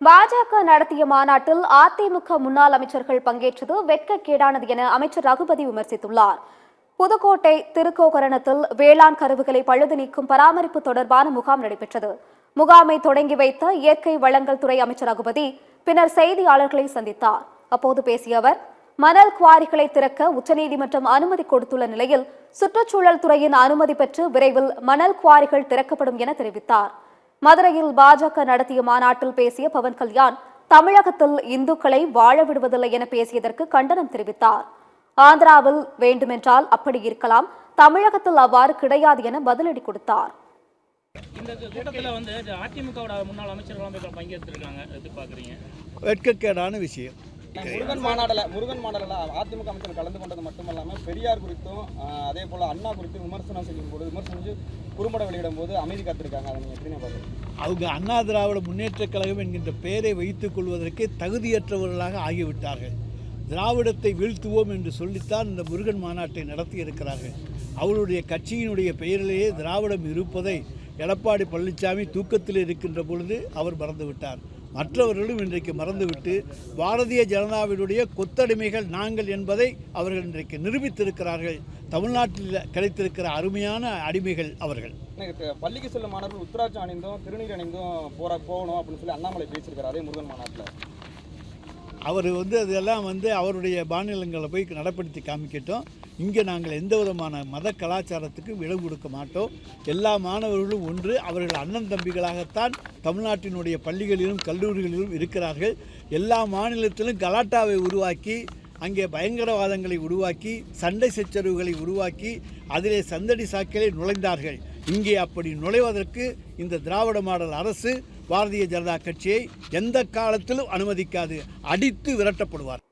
பாஜக நடத்திய மாநாட்டில் அதிமுக முன்னாள் அமைச்சர்கள் பங்கேற்றது வெட்கக்கேடானது என அமைச்சர் ரகுபதி விமர்சித்துள்ளார். புதுக்கோட்டை திருக்கோகரணத்தில் வேளாண் கருவுகளை பழுது நீக்கும் பராமரிப்பு தொடர்பான முகாம் நடைபெற்றது. முகாமை தொடங்கி வைத்த இயற்கை வளங்கள் துறை அமைச்சர் ரகுபதி பின்னர் செய்தியாளர்களை சந்தித்தார். அப்போது பேசிய அவர், மணல் குவாரிகளை திறக்க உச்சநீதிமன்றம் அனுமதி கொடுத்துள்ள நிலையில் சுற்றுச்சூழல் துறையின் அனுமதி பெற்று விரைவில் மணல் குவாரிகள் திறக்கப்படும் என தெரிவித்தார். மதுரையில் பாஜக நடத்திய மாநாட்டில் பேசிய பவன் கல்யாண் தமிழகத்தில் இந்துக்களை வாழ விடுவதில்லை என பேசியதற்கு கண்டனம் தெரிவித்தார். ஆந்திராவில் வேண்டுமென்றால் அப்படி இருக்கலாம், தமிழகத்தில் அவ்வாறு கிடையாது என பதிலடி கொடுத்தார். இந்த கூட்டத்தில் அதிமுக முன்னாள் அமைச்சர்கள் பங்கேற்றிருக்காங்க, எதிர்பார்க்குறீங்க? வெட்கக்கேடான விஷயம். முருகன் மாநாட்டில் அதிமுக அமைச்சர் கலந்து கொண்டது மட்டுமல்லாமல் பெரியார் குறித்தும் அதே போல அண்ணா குறித்தும் விமர்சனம் செஞ்சு குறும்பட வெளியிடும் போது அமைதி காத்திருக்காங்க. அதை நீங்கள் எப்படி பார்க்குறீங்க? அவங்க அண்ணா திராவிட முன்னேற்றக் கழகம் என்கின்ற பெயரை வைத்துக் கொள்வதற்கே தகுதியற்றவர்களாக ஆகிவிட்டார்கள். திராவிடத்தை வீழ்த்துவோம் என்று சொல்லித்தான் இந்த முருகன் மாநாட்டை நடத்தி இருக்கிறார்கள். அவருடைய கட்சியினுடைய பெயரிலேயே திராவிடம் இருப்பதை எடப்பாடி பழனிசாமி தூக்கத்தில் இருக்கின்ற பொழுது அவர் மறந்துவிட்டார். மற்றவர்களும் இன்றைக்கு மறந்துவிட்டு பாரதிய ஜனதாவினுடைய கொத்தடிமைகள் நாங்கள் என்பதை அவர்கள் இன்றைக்கு நிரூபித்திருக்கிறார்கள். தமிழ்நாட்டில் கிடைத்திருக்கிற அருமையான அடிமைகள் அவர்கள். பள்ளிக்கு செல்லும் மாணவர்கள் உத்தராட்சம் அணிந்தும் திருநீர் அணிந்தும் போகணும் அப்படின்னு சொல்லி அண்ணாமலை பேசியிருக்காரு அதே முருகன் மாநாட்டில். அவர் அதெல்லாம் அவருடைய மாநிலங்களை போய் நடைப்படுத்தி காமிக்கட்டும். இங்கே நாங்கள் எந்த விதமான மத கலாச்சாரத்துக்கும் இடம் கொடுக்க மாட்டோம். எல்லா மாணவர்களும் ஒன்று, அவர்கள் அண்ணன் தம்பிகளாகத்தான் தமிழ்நாட்டினுடைய பள்ளிகளிலும் கல்லூரிகளிலும் இருக்கிறார்கள். எல்லா மாநிலத்திலும் கலாட்டாவை உருவாக்கி, அங்கே பயங்கரவாதங்களை உருவாக்கி, சண்டை சச்சரவுகளை உருவாக்கி, அதிலே சந்தடி சாக்கிலே நுழைந்தார்கள். இங்கே அப்படி நுழைவதற்கு இந்த திராவிட மாடல் அரசு பாரதிய ஜனதா கட்சியை எந்த காலத்திலும் அனுமதிக்காது. அடித்து விரட்டப்படுவார்.